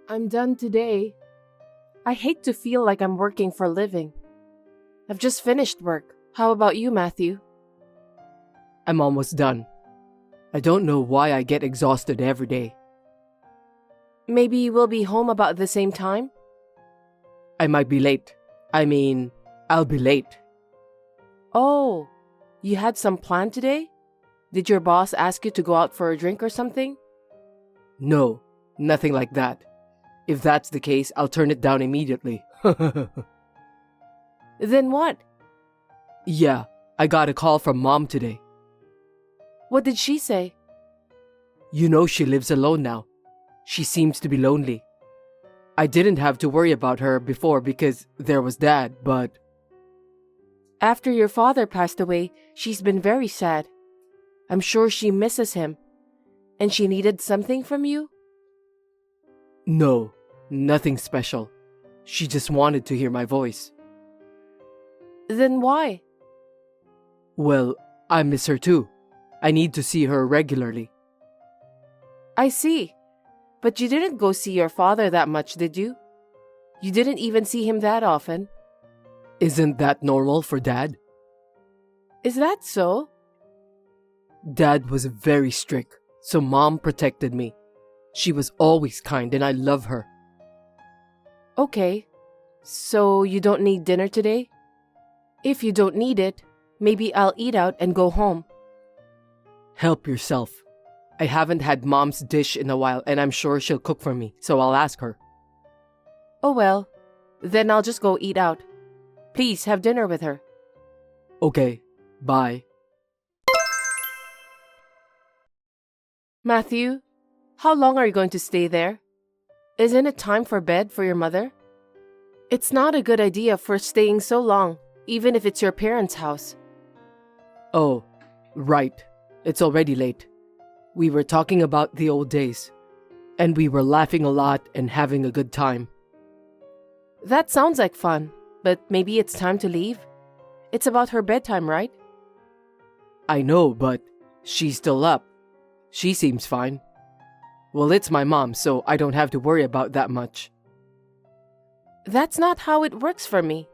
I'm done today. I hate to feel like I'm working for a living. I've just finished work. How about you, Matthew? I'm almost done. I don't know why I get exhausted every day. Maybe we'll be home about the same time? I might be late. I'll be late. Oh, you had some plan today? Did your boss ask you to go out for a drink or something? No, nothing like that. If that's the case, I'll turn it down immediately. Then what? Yeah, I got a call from Mom today. What did she say? You know she lives alone now. She seems to be lonely. I didn't have to worry about her before because there was Dad, but... After your father passed away, she's been very sad. I'm sure she misses him. And she needed something from you? No, nothing special. She just wanted to hear my voice. Then why? Well, I miss her too. I need to see her regularly. I see. But you didn't go see your father that much, did you? You didn't even see him that often. Isn't that normal for Dad? Is that so? Dad was very strict, so Mom protected me. She was always kind and I love her. Okay. So you don't need dinner today? If you don't need it, maybe I'll eat out and go home. Help yourself. I haven't had Mom's dish in a while and I'm sure she'll cook for me, so I'll ask her. Oh well, then I'll just go eat out. Please have dinner with her. Okay, bye. Matthew, how long are you going to stay there? Isn't it time for bed for your mother? It's not a good idea for staying so long, even if it's your parents' house. Oh, right. It's already late. We were talking about the old days, and we were laughing a lot and having a good time. That sounds like fun, but maybe it's time to leave? It's about her bedtime, right? I know, but she's still up. She seems fine. Well, it's my mom, so I don't have to worry about that much. That's not how it works for me.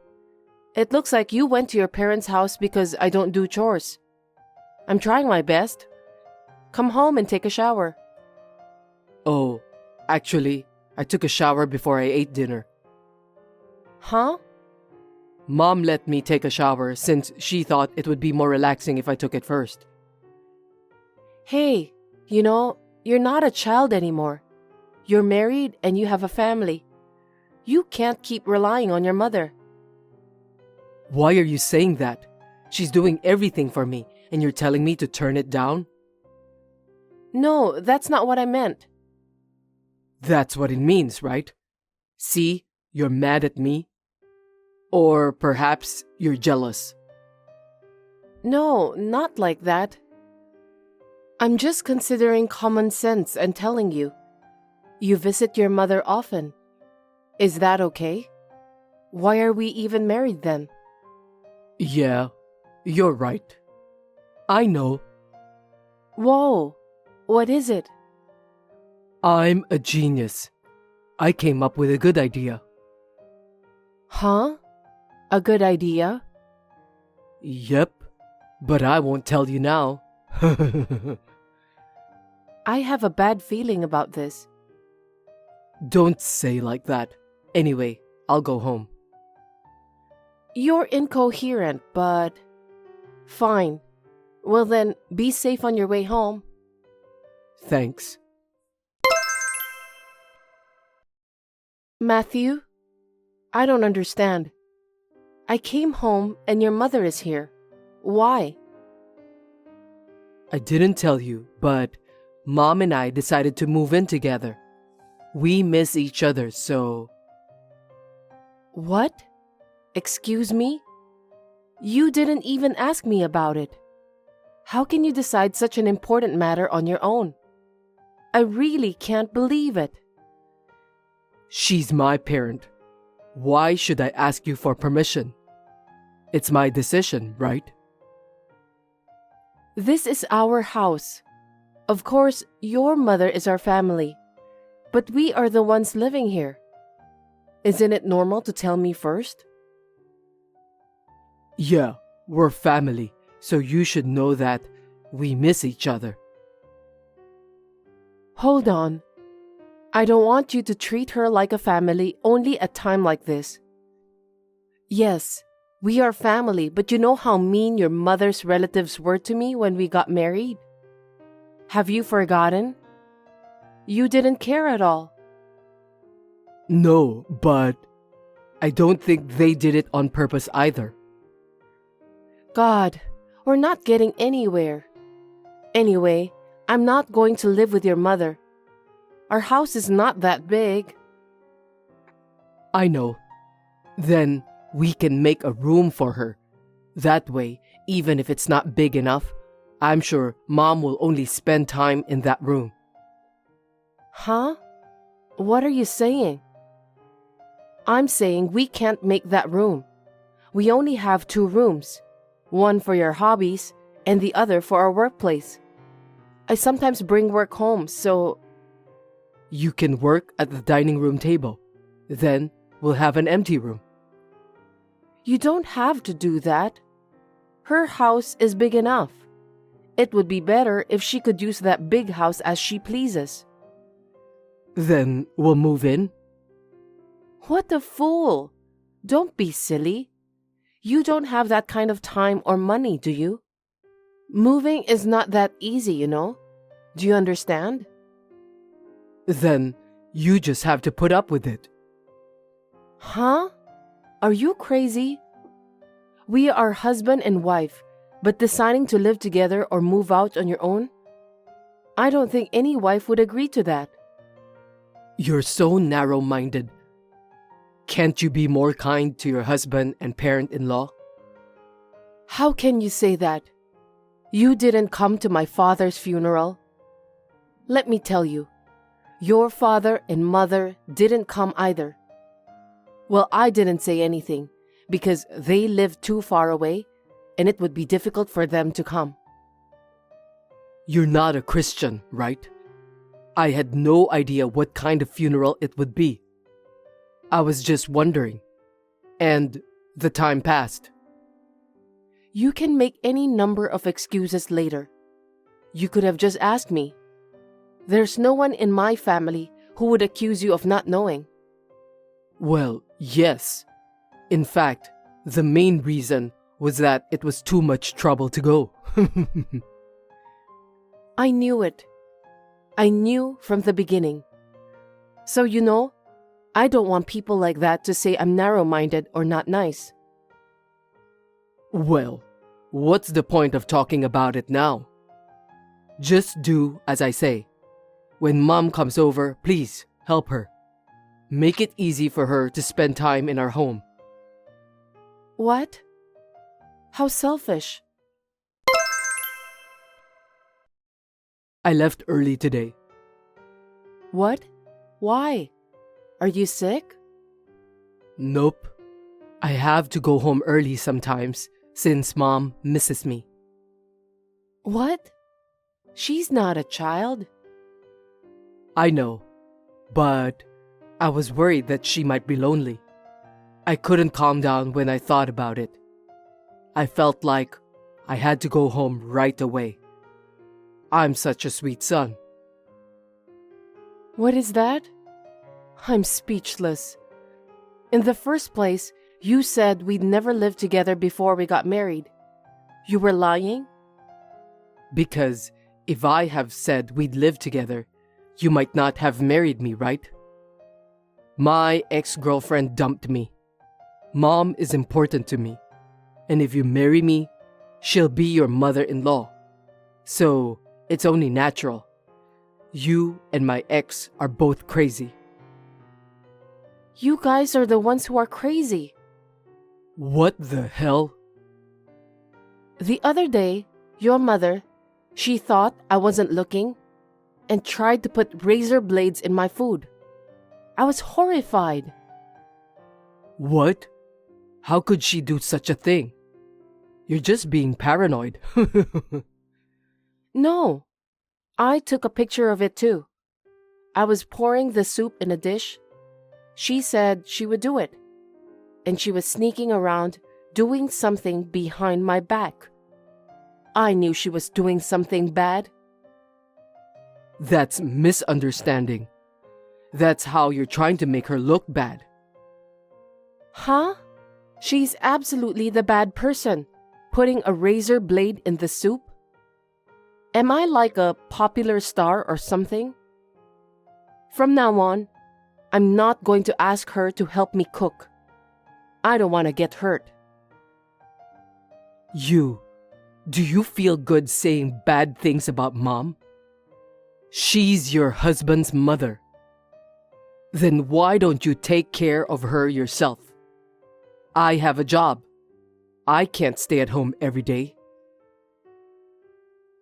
It looks like you went to your parents' house because I don't do chores. I'm trying my best. Come home and take a shower. Oh, actually, I took a shower before I ate dinner. Huh? Mom let me take a shower since she thought it would be more relaxing if I took it first. Hey, you're not a child anymore. You're married and you have a family. You can't keep relying on your mother. Why are you saying that? She's doing everything for me, and you're telling me to turn it down? No, that's not what I meant. That's what it means, right? See, you're mad at me. Or perhaps you're jealous. No, not like that. I'm just considering common sense and telling you. You visit your mother often. Is that okay? Why are we even married then? Yeah, you're right. I know. Whoa, what is it? I'm a genius. I came up with a good idea. Huh? A good idea? Yep, but I won't tell you now. I have a bad feeling about this. Don't say like that. Anyway, I'll go home. You're incoherent, but... Fine. Well then, be safe on your way home. Thanks. Matthew, I don't understand. I came home and your mother is here. Why? I didn't tell you, but Mom and I decided to move in together. We miss each other, so... What? Excuse me? You didn't even ask me about it. How can you decide such an important matter on your own? I really can't believe it. She's my parent. Why should I ask you for permission? It's my decision, right? This is our house. Of course, your mother is our family. But we are the ones living here. Isn't it normal to tell me first? Yeah, we're family, so you should know that we miss each other. Hold on. I don't want you to treat her like a family only at time like this. Yes, we are family, but you know how mean your mother's relatives were to me when we got married? Have you forgotten? You didn't care at all. No, but I don't think they did it on purpose either. God, we're not getting anywhere. Anyway, I'm not going to live with your mother. Our house is not that big. I know. Then we can make a room for her. That way, even if it's not big enough, I'm sure Mom will only spend time in that room. Huh? What are you saying? I'm saying we can't make that room. We only have 2 rooms. One for your hobbies and the other for our workplace. I sometimes bring work home, so... You can work at the dining room table. Then we'll have an empty room. You don't have to do that. Her house is big enough. It would be better if she could use that big house as she pleases. Then we'll move in. What a fool! Don't be silly. You don't have that kind of time or money, do you? Moving is not that easy, you know. Do you understand? Then you just have to put up with it. Huh? Are you crazy? We are husband and wife, but deciding to live together or move out on your own? I don't think any wife would agree to that. You're so narrow-minded. Can't you be more kind to your husband and parent-in-law? How can you say that? You didn't come to my father's funeral. Let me tell you, your father and mother didn't come either. Well, I didn't say anything because they lived too far away and it would be difficult for them to come. You're not a Christian, right? I had no idea what kind of funeral it would be. I was just wondering. And the time passed. You can make any number of excuses later. You could have just asked me. There's no one in my family who would accuse you of not knowing. Well, yes. In fact, the main reason was that it was too much trouble to go. I knew it. I knew from the beginning. So you know, I don't want people like that to say I'm narrow-minded or not nice. Well, what's the point of talking about it now? Just do as I say. When Mom comes over, please help her. Make it easy for her to spend time in our home. What? How selfish. I left early today. What? Why? Are you sick? Nope. I have to go home early sometimes since Mom misses me. What? She's not a child. I know, but I was worried that she might be lonely. I couldn't calm down when I thought about it. I felt like I had to go home right away. I'm such a sweet son. What is that? I'm speechless. In the first place, you said we'd never lived together before we got married. You were lying? Because if I have said we'd live together, you might not have married me, right? My ex-girlfriend dumped me. Mom is important to me. And if you marry me, she'll be your mother-in-law. So, it's only natural. You and my ex are both crazy. You guys are the ones who are crazy. What the hell? The other day, your mother, she thought I wasn't looking and tried to put razor blades in my food. I was horrified. What? How could she do such a thing? You're just being paranoid. No, I took a picture of it too. I was pouring the soup in a dish. She said she would do it, and she was sneaking around doing something behind my back. I knew she was doing something bad. That's misunderstanding. That's how you're trying to make her look bad. Huh? She's absolutely the bad person, putting a razor blade in the soup. Am I like a popular star or something? From now on, I'm not going to ask her to help me cook. I don't want to get hurt. Do you feel good saying bad things about Mom? She's your husband's mother. Then why don't you take care of her yourself? I have a job. I can't stay at home every day.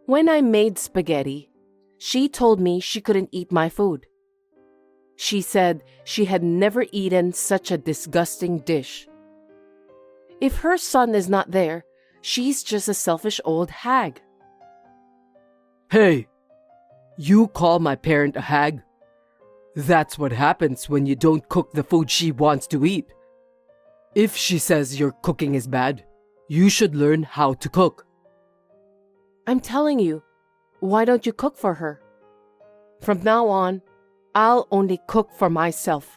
When I made spaghetti, she told me she couldn't eat my food. She said she had never eaten such a disgusting dish. If her son is not there, she's just a selfish old hag. Hey, you call my parent a hag? That's what happens when you don't cook the food she wants to eat. If she says your cooking is bad, you should learn how to cook. I'm telling you, why don't you cook for her? From now on, I'll only cook for myself.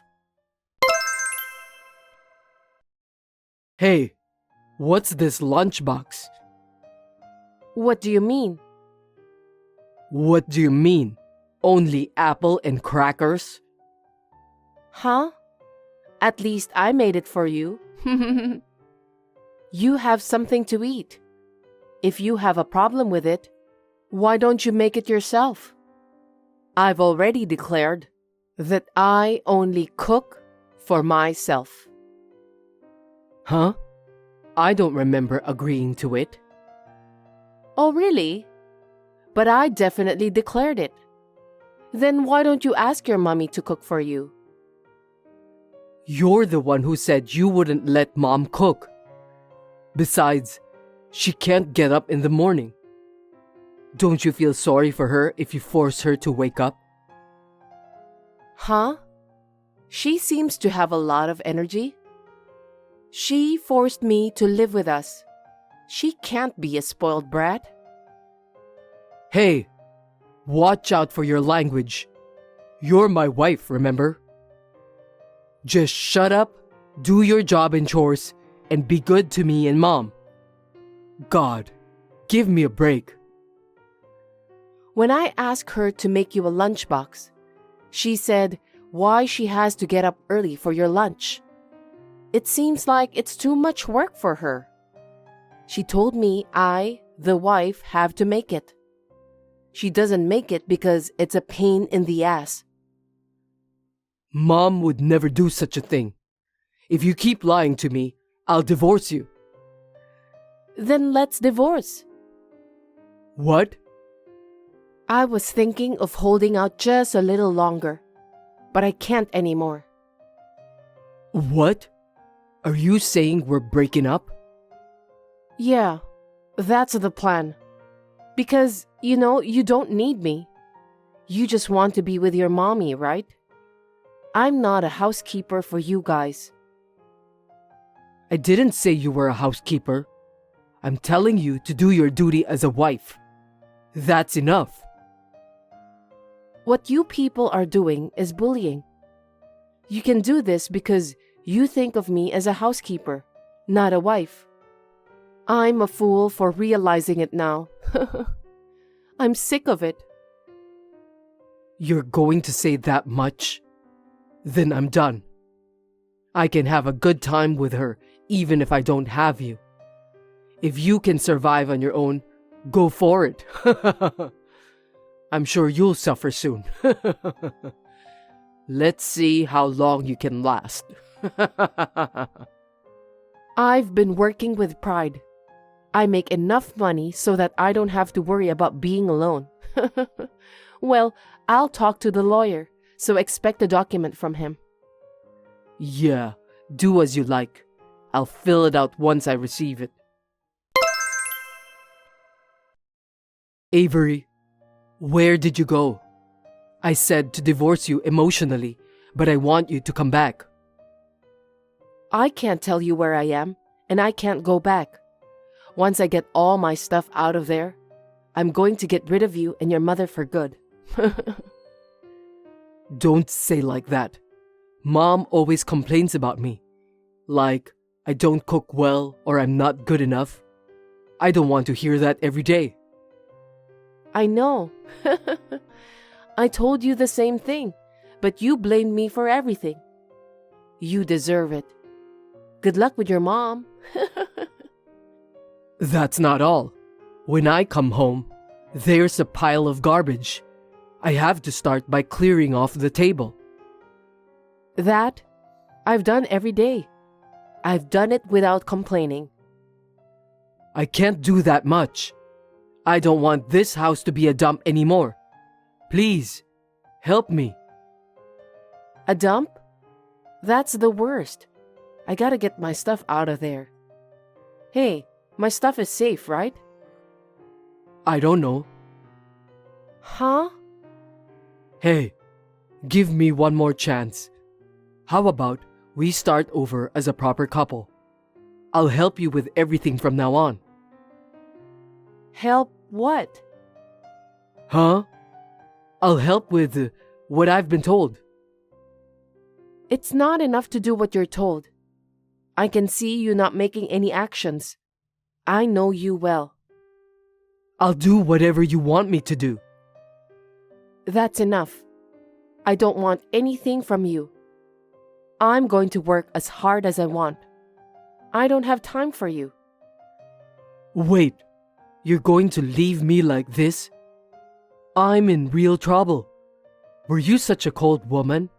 Hey, what's this lunchbox? What do you mean? What do you mean? Only apple and crackers? Huh? At least I made it for you. You have something to eat. If you have a problem with it, why don't you make it yourself? I've already declared that I only cook for myself. Huh? I don't remember agreeing to it. Oh, really? But I definitely declared it. Then why don't you ask your mommy to cook for you? You're the one who said you wouldn't let Mom cook. Besides, she can't get up in the morning. Don't you feel sorry for her if you force her to wake up? Huh? She seems to have a lot of energy. She forced me to live with us. She can't be a spoiled brat. Hey, watch out for your language. You're my wife, remember? Just shut up, do your job and chores, and be good to me and Mom. God, give me a break. When I asked her to make you a lunchbox, she said why she has to get up early for your lunch. It seems like it's too much work for her. She told me I, the wife, have to make it. She doesn't make it because it's a pain in the ass. Mom would never do such a thing. If you keep lying to me, I'll divorce you. Then let's divorce. What? I was thinking of holding out just a little longer, but I can't anymore. What? Are you saying we're breaking up? Yeah, that's the plan. Because, you don't need me. You just want to be with your mommy, right? I'm not a housekeeper for you guys. I didn't say you were a housekeeper. I'm telling you to do your duty as a wife. That's enough. What you people are doing is bullying. You can do this because you think of me as a housekeeper, not a wife. I'm a fool for realizing it now. I'm sick of it. You're going to say that much? Then I'm done. I can have a good time with her even if I don't have you. If you can survive on your own, go for it. I'm sure you'll suffer soon. Let's see how long you can last. I've been working with pride. I make enough money so that I don't have to worry about being alone. Well, I'll talk to the lawyer, so expect a document from him. Yeah, do as you like. I'll fill it out once I receive it. Avery, where did you go? I said to divorce you emotionally, but I want you to come back. I can't tell you where I am, and I can't go back. Once I get all my stuff out of there, I'm going to get rid of you and your mother for good. Don't say like that. Mom always complains about me. Like, I don't cook well or I'm not good enough. I don't want to hear that every day. I know. I told you the same thing, but you blamed me for everything. You deserve it. Good luck with your mom. That's not all. When I come home, there's a pile of garbage. I have to start by clearing off the table. That I've done every day. I've done it without complaining. I can't do that much. I don't want this house to be a dump anymore. Please, help me. A dump? That's the worst. I gotta get my stuff out of there. Hey, my stuff is safe, right? I don't know. Huh? Hey, give me one more chance. How about we start over as a proper couple? I'll help you with everything from now on. Help what? Huh? I'll help with what I've been told. It's not enough to do what you're told. I can see you not making any actions. I know you well. I'll do whatever you want me to do. That's enough. I don't want anything from you. I'm going to work as hard as I want. I don't have time for you. Wait, you're going to leave me like this? I'm in real trouble. Were you such a cold woman?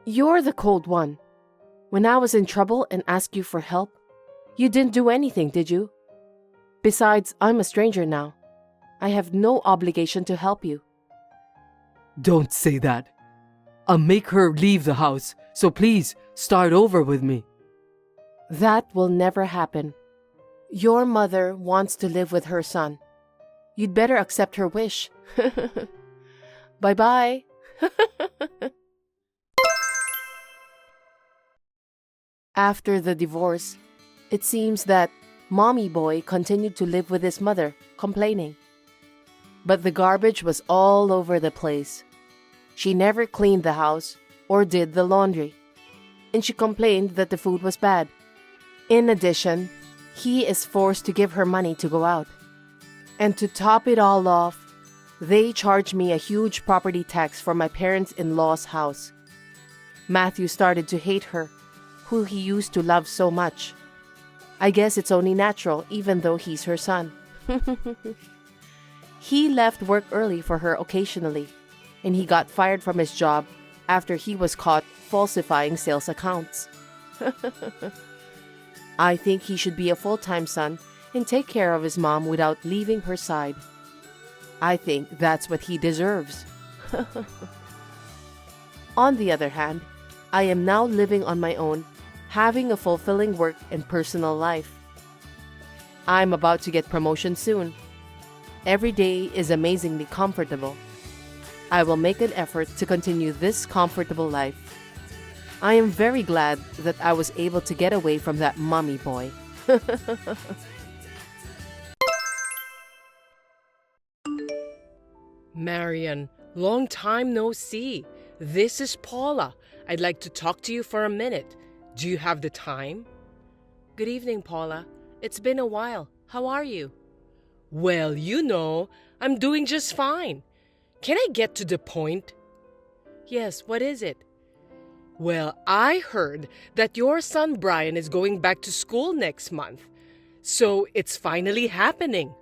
You're the cold one. When I was in trouble and asked you for help, you didn't do anything, did you? Besides, I'm a stranger now. I have no obligation to help you. Don't say that. I'll make her leave the house, so please start over with me. That will never happen. Your mother wants to live with her son. You'd better accept her wish. Bye-bye. After the divorce, it seems that Mommy Boy continued to live with his mother, complaining. But the garbage was all over the place. She never cleaned the house or did the laundry, and she complained that the food was bad. In addition, he is forced to give her money to go out. And to top it all off, they charged me a huge property tax for my parents-in-law's house. Matthew started to hate her, who he used to love so much. I guess it's only natural, even though he's her son. He left work early for her occasionally, and he got fired from his job after he was caught falsifying sales accounts. I think he should be a full-time son and take care of his mom without leaving her side. I think that's what he deserves. On the other hand, I am now living on my own, having a fulfilling work and personal life. I'm about to get promotion soon. Every day is amazingly comfortable. I will make an effort to continue this comfortable life. I am very glad that I was able to get away from that mommy boy. Marian, long time no see. This is Paula. I'd like to talk to you for a minute. Do you have the time? Good evening, Paula. It's been a while. How are you? Well, I'm doing just fine. Can I get to the point? Yes, what is it? Well, I heard that your son Brian is going back to school next month. So it's finally happening.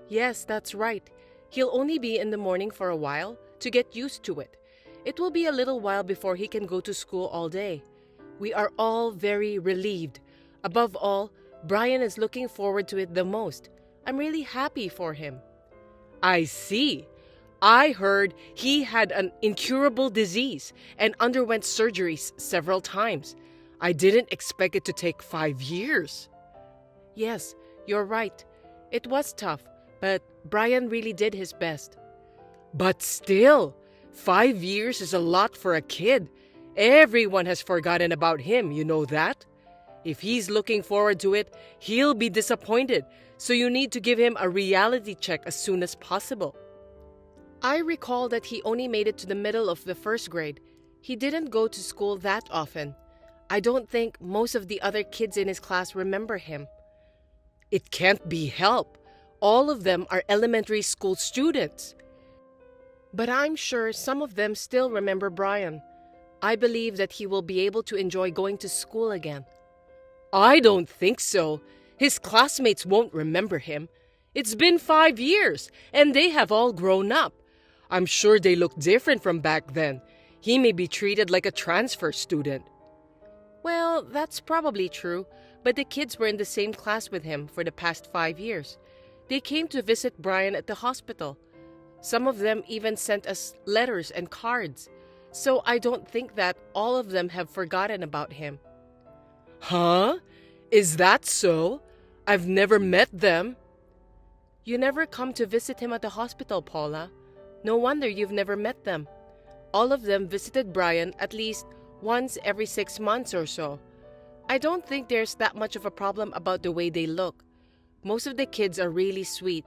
Yes, that's right. He'll only be in the morning for a while to get used to it. It will be a little while before he can go to school all day. We are all very relieved. Above all, Brian is looking forward to it the most. I'm really happy for him. I see. I heard he had an incurable disease and underwent surgeries several times. I didn't expect it to take 5 years. Yes, you're right. It was tough, but Brian really did his best. But still, 5 years is a lot for a kid. Everyone has forgotten about him, you know that? If he's looking forward to it, he'll be disappointed, so you need to give him a reality check as soon as possible. I recall that he only made it to the middle of the first grade. He didn't go to school that often. I don't think most of the other kids in his class remember him. It can't be helped. All of them are elementary school students. But I'm sure some of them still remember Brian. I believe that he will be able to enjoy going to school again. I don't think so. His classmates won't remember him. It's been 5 years, and they have all grown up. I'm sure they look different from back then. He may be treated like a transfer student. Well, that's probably true, but the kids were in the same class with him for the past 5 years. They came to visit Brian at the hospital. Some of them even sent us letters and cards. So I don't think that all of them have forgotten about him. Huh? Is that so? I've never met them. You never come to visit him at the hospital, Paula. No wonder you've never met them. All of them visited Brian at least once every 6 months or so. I don't think there's that much of a problem about the way they look. Most of the kids are really sweet.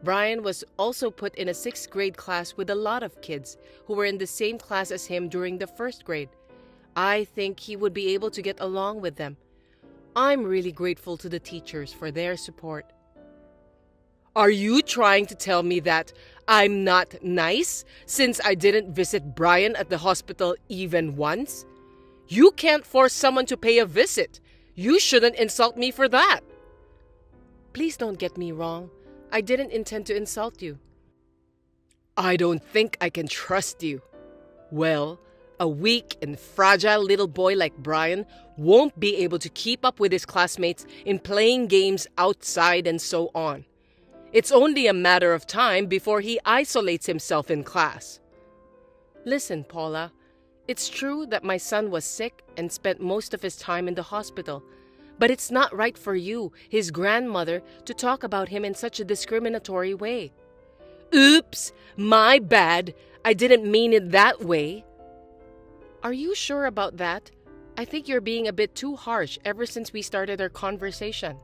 Brian was also put in a 6th grade class with a lot of kids who were in the same class as him during the 1st grade. I think he would be able to get along with them. I'm really grateful to the teachers for their support. Are you trying to tell me that I'm not nice since I didn't visit Brian at the hospital even once? You can't force someone to pay a visit. You shouldn't insult me for that. Please don't get me wrong. I didn't intend to insult you. I don't think I can trust you. Well, a weak and fragile little boy like Brian won't be able to keep up with his classmates in playing games outside and so on. It's only a matter of time before he isolates himself in class. Listen, Paula, it's true that my son was sick and spent most of his time in the hospital. But it's not right for you, his grandmother, to talk about him in such a discriminatory way. Oops, my bad. I didn't mean it that way. Are you sure about that? I think you're being a bit too harsh ever since we started our conversation.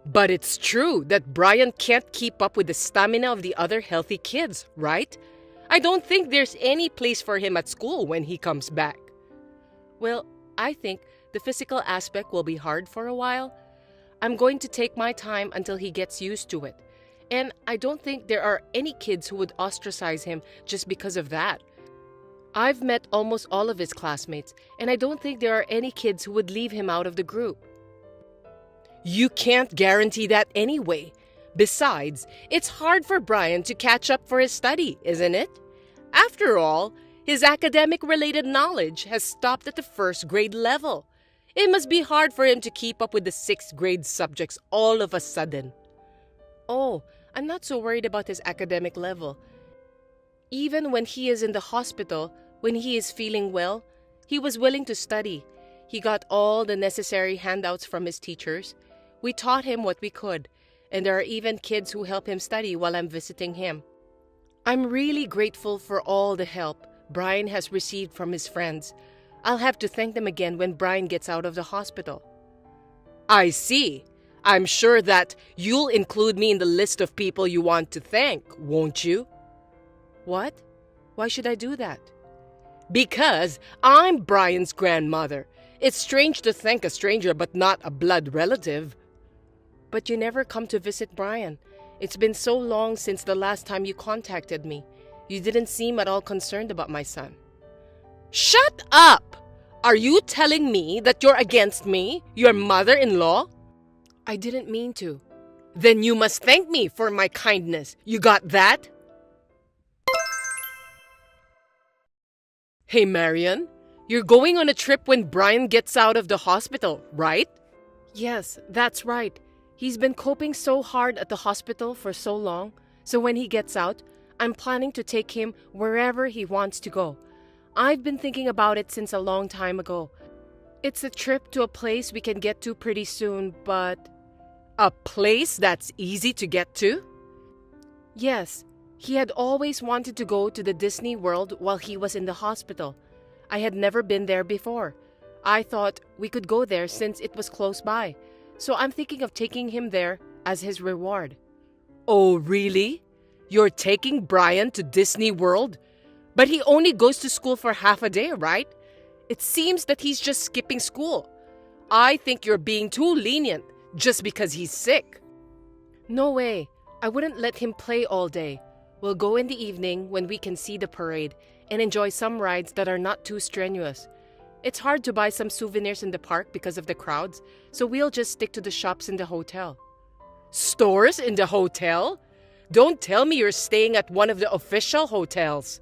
But it's true that Brian can't keep up with the stamina of the other healthy kids, right? I don't think there's any place for him at school when he comes back. Well, I think the physical aspect will be hard for a while. I'm going to take my time until he gets used to it. And I don't think there are any kids who would ostracize him just because of that. I've met almost all of his classmates, and I don't think there are any kids who would leave him out of the group. You can't guarantee that anyway. Besides, it's hard for Brian to catch up for his study, isn't it? After all, his academic-related knowledge has stopped at the 1st grade level. It must be hard for him to keep up with the 6th grade subjects all of a sudden. Oh, I'm not so worried about his academic level. Even when he is in the hospital, when he is feeling well, he was willing to study. He got all the necessary handouts from his teachers. We taught him what we could, and there are even kids who help him study while I'm visiting him. I'm really grateful for all the help Brian has received from his friends. I'll have to thank them again when Brian gets out of the hospital. I see. I'm sure that you'll include me in the list of people you want to thank, won't you? What? Why should I do that? Because I'm Brian's grandmother. It's strange to thank a stranger but not a blood relative. But you never come to visit Brian. It's been so long since the last time you contacted me. You didn't seem at all concerned about my son. Shut up! Are you telling me that you're against me, your mother-in-law? I didn't mean to. Then you must thank me for my kindness. You got that? Hey, Marian, you're going on a trip when Brian gets out of the hospital, right? Yes, that's right. He's been coping so hard at the hospital for so long, so when he gets out, I'm planning to take him wherever he wants to go. I've been thinking about it since a long time ago. It's a trip to a place we can get to pretty soon, but... A place that's easy to get to? Yes, He had always wanted to go to the Disney World while he was in the hospital. I had never been there before. I thought we could go there since it was close by. So I'm thinking of taking him there as his reward. Oh, really? You're taking Brian to Disney World? But he only goes to school for half a day, right? It seems that he's just skipping school. I think you're being too lenient just because he's sick. No way. I wouldn't let him play all day. We'll go in the evening when we can see the parade and enjoy some rides that are not too strenuous. It's hard to buy some souvenirs in the park because of the crowds, so we'll just stick to the shops in the hotel. Stores in the hotel? Don't tell me you're staying at one of the official hotels.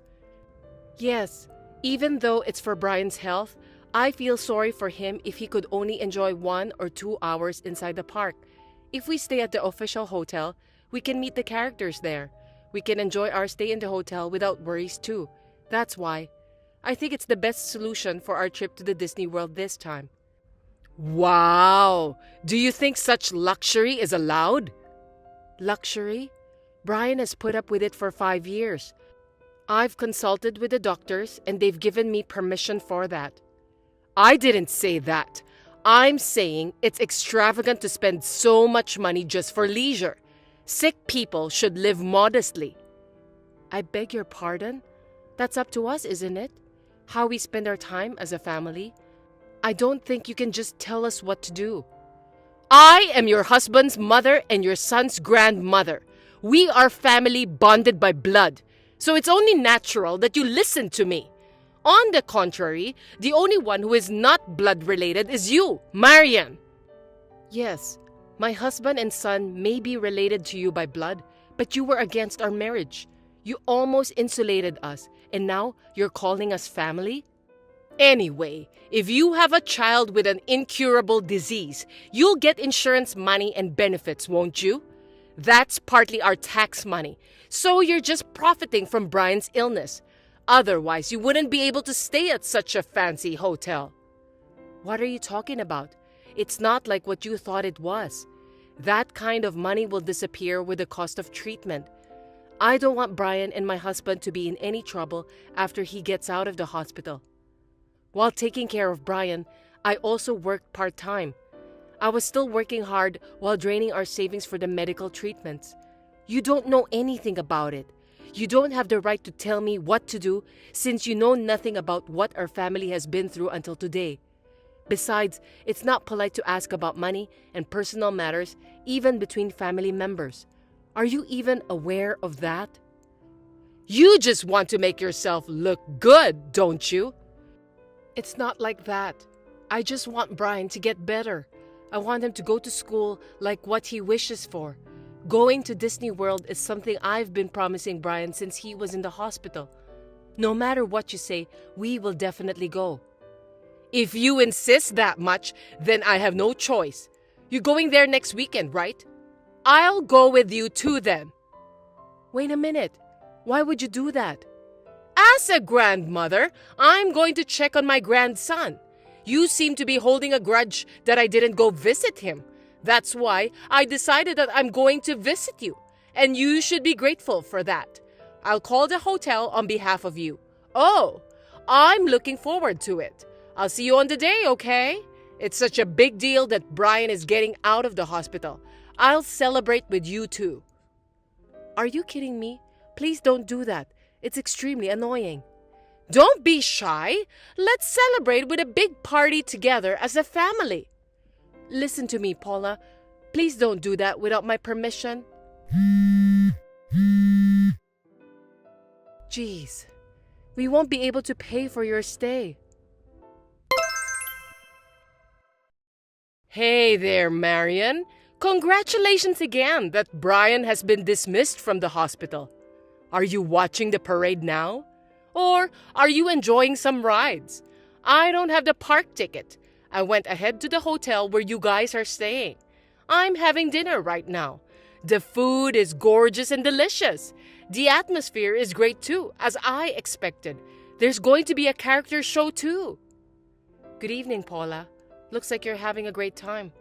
Yes, even though it's for Brian's health, I feel sorry for him if he could only enjoy 1 or 2 hours inside the park. If we stay at the official hotel, we can meet the characters there. We can enjoy our stay in the hotel without worries too. That's why. I think it's the best solution for our trip to the Disney World this time. Wow! Do you think such luxury is allowed? Luxury? Brian has put up with it for 5 years. I've consulted with the doctors and they've given me permission for that. I didn't say that. I'm saying it's extravagant to spend so much money just for leisure. Sick people should live modestly. I beg your pardon? That's up to us, isn't it? How we spend our time as a family. I don't think you can just tell us what to do. I am your husband's mother and your son's grandmother. We are family bonded by blood, so it's only natural that you listen to me. On the contrary, the only one who is not blood related is you, Marian. Yes, my husband and son may be related to you by blood, but you were against our marriage. You almost insulated us, and now you're calling us family? Anyway, if you have a child with an incurable disease, you'll get insurance money and benefits, won't you? That's partly our tax money, so you're just profiting from Brian's illness. Otherwise, you wouldn't be able to stay at such a fancy hotel. What are you talking about? It's not like what you thought it was. That kind of money will disappear with the cost of treatment. I don't want Brian and my husband to be in any trouble after he gets out of the hospital. While taking care of Brian, I also worked part-time. I was still working hard while draining our savings for the medical treatments. You don't know anything about it. You don't have the right to tell me what to do since you know nothing about what our family has been through until today. Besides, it's not polite to ask about money and personal matters even between family members. Are you even aware of that? You just want to make yourself look good, don't you? It's not like that. I just want Brian to get better. I want him to go to school like what he wishes for. Going to Disney World is something I've been promising Brian since he was in the hospital. No matter what you say, we will definitely go. If you insist that much, then I have no choice. You're going there next weekend, right? I'll go with you too then. Wait a minute. Why would you do that? As a grandmother, I'm going to check on my grandson. You seem to be holding a grudge that I didn't go visit him. That's why I decided that I'm going to visit you, and you should be grateful for that. I'll call the hotel on behalf of you. Oh, I'm looking forward to it. I'll see you on the day, okay? It's such a big deal that Brian is getting out of the hospital. I'll celebrate with you too. Are you kidding me? Please don't do that. It's extremely annoying. Don't be shy. Let's celebrate with a big party together as a family. Listen to me, Paula. Please don't do that without my permission. Jeez, we won't be able to pay for your stay. Hey there, Marian. Congratulations again that Brian has been dismissed from the hospital. Are you watching the parade now? Or are you enjoying some rides? I don't have the park ticket. I went ahead to the hotel where you guys are staying. I'm having dinner right now. The food is gorgeous and delicious. The atmosphere is great too, as I expected. There's going to be a character show too. Good evening, Paula. Looks like you're having a great time.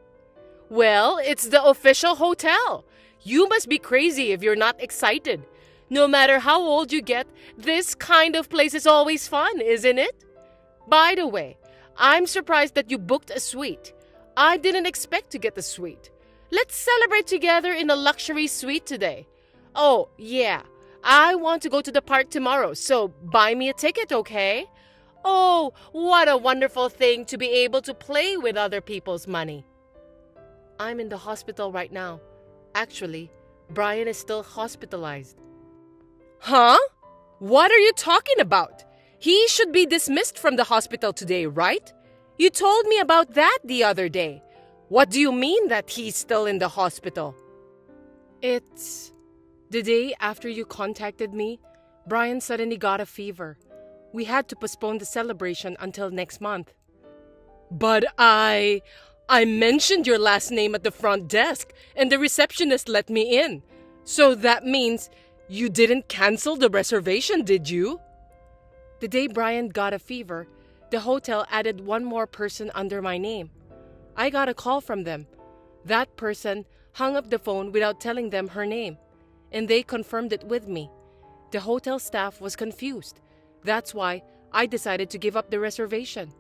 Well, it's the official hotel. You must be crazy if you're not excited. No matter how old you get, this kind of place is always fun, isn't it? By the way, I'm surprised that you booked a suite. I didn't expect to get the suite. Let's celebrate together in a luxury suite today. Oh, yeah. I want to go to the park tomorrow, so buy me a ticket, okay? Oh, what a wonderful thing to be able to play with other people's money. I'm in the hospital right now. Actually, Brian is still hospitalized. Huh? What are you talking about? He should be dismissed from the hospital today, right? You told me about that the other day. What do you mean that he's still in the hospital? It's the day after you contacted me, Brian suddenly got a fever. We had to postpone the celebration until next month. But I mentioned your last name at the front desk and the receptionist let me in. So that means you didn't cancel the reservation, did you? The day Brian got a fever, the hotel added one more person under my name. I got a call from them. That person hung up the phone without telling them her name, and they confirmed it with me. The hotel staff was confused. That's why I decided to give up the reservation.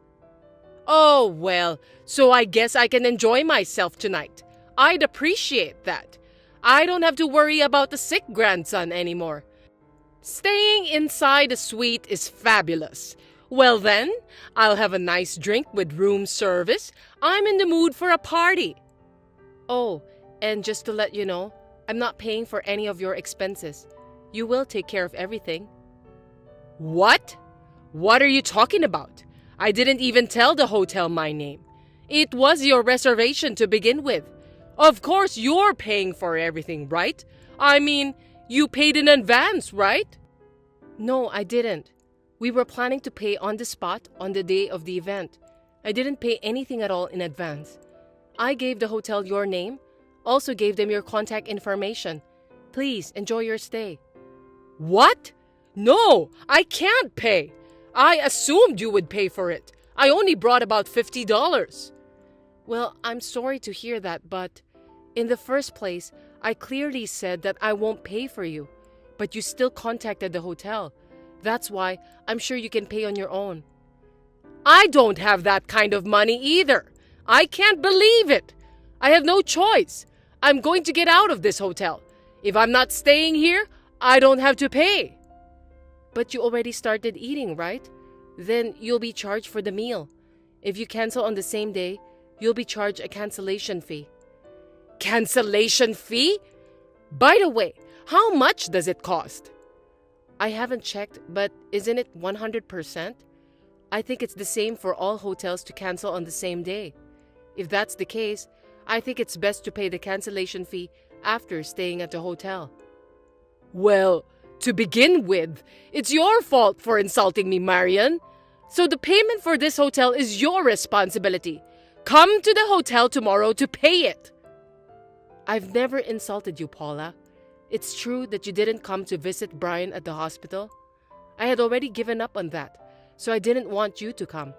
Oh, well, so I guess I can enjoy myself tonight. I'd appreciate that. I don't have to worry about the sick grandson anymore. Staying inside a suite is fabulous. Well then, I'll have a nice drink with room service. I'm in the mood for a party. Oh, and just to let you know, I'm not paying for any of your expenses. You will take care of everything. What? What are you talking about? I didn't even tell the hotel my name. It was your reservation to begin with. Of course you're paying for everything, right? I mean, you paid in advance, right? No, I didn't. We were planning to pay on the spot on the day of the event. I didn't pay anything at all in advance. I gave the hotel your name, also gave them your contact information. Please enjoy your stay. What? No, I can't pay. I assumed you would pay for it. I only brought about $50. Well, I'm sorry to hear that, but in the first place, I clearly said that I won't pay for you, but you still contacted the hotel. That's why I'm sure you can pay on your own. I don't have that kind of money either. I can't believe it. I have no choice. I'm going to get out of this hotel. If I'm not staying here, I don't have to pay. But you already started eating, right? Then you'll be charged for the meal. If you cancel on the same day, you'll be charged a cancellation fee. Cancellation fee? By the way, how much does it cost? I haven't checked, but isn't it 100%? I think it's the same for all hotels to cancel on the same day. If that's the case, I think it's best to pay the cancellation fee after staying at the hotel. Well, to begin with, it's your fault for insulting me, Marian. So the payment for this hotel is your responsibility. Come to the hotel tomorrow to pay it. I've never insulted you, Paula. It's true that you didn't come to visit Brian at the hospital. I had already given up on that, so I didn't want you to come.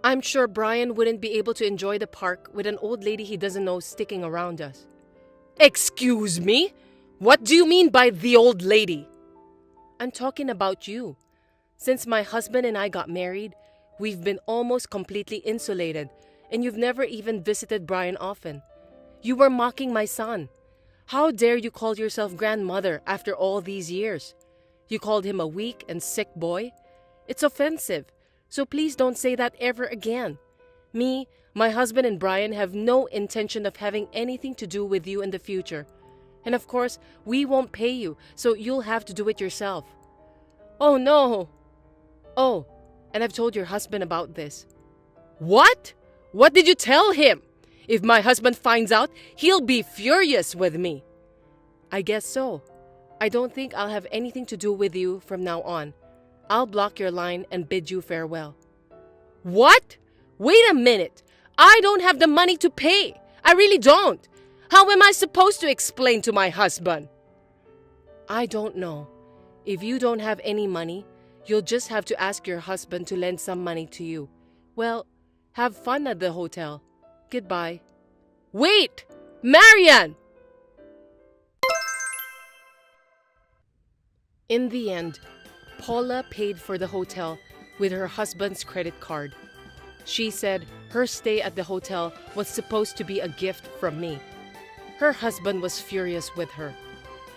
I'm sure Brian wouldn't be able to enjoy the park with an old lady he doesn't know sticking around us. Excuse me? What do you mean by the old lady? I'm talking about you. Since my husband and I got married, we've been almost completely insulated, and you've never even visited Brian often. You were mocking my son. How dare you call yourself grandmother after all these years? You called him a weak and sick boy? It's offensive, so please don't say that ever again. Me, my husband, and Brian have no intention of having anything to do with you in the future. And of course, we won't pay you, so you'll have to do it yourself. Oh no! Oh, and I've told your husband about this. What? What did you tell him? If my husband finds out, he'll be furious with me. I guess so. I don't think I'll have anything to do with you from now on. I'll block your line and bid you farewell. What? Wait a minute. I don't have the money to pay. I really don't. How am I supposed to explain to my husband? I don't know. If you don't have any money, you'll just have to ask your husband to lend some money to you. Well, have fun at the hotel. Goodbye. Wait! Marian! In the end, Paula paid for the hotel with her husband's credit card. She said her stay at the hotel was supposed to be a gift from me. Her husband was furious with her.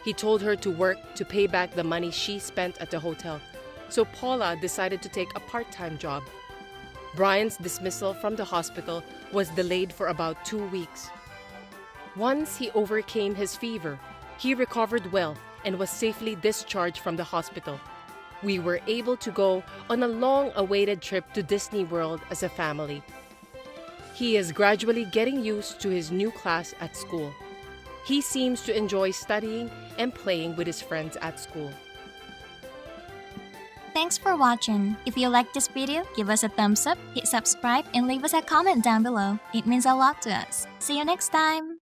He told her to work to pay back the money she spent at the hotel, so Paula decided to take a part-time job. Brian's dismissal from the hospital was delayed for about 2 weeks. Once he overcame his fever, he recovered well and was safely discharged from the hospital. We were able to go on a long-awaited trip to Disney World as a family. He is gradually getting used to his new class at school. He seems to enjoy studying and playing with his friends at school. Thanks for watching. If you liked this video, give us a thumbs up, hit subscribe, and leave us a comment down below. It means a lot to us. See you next time!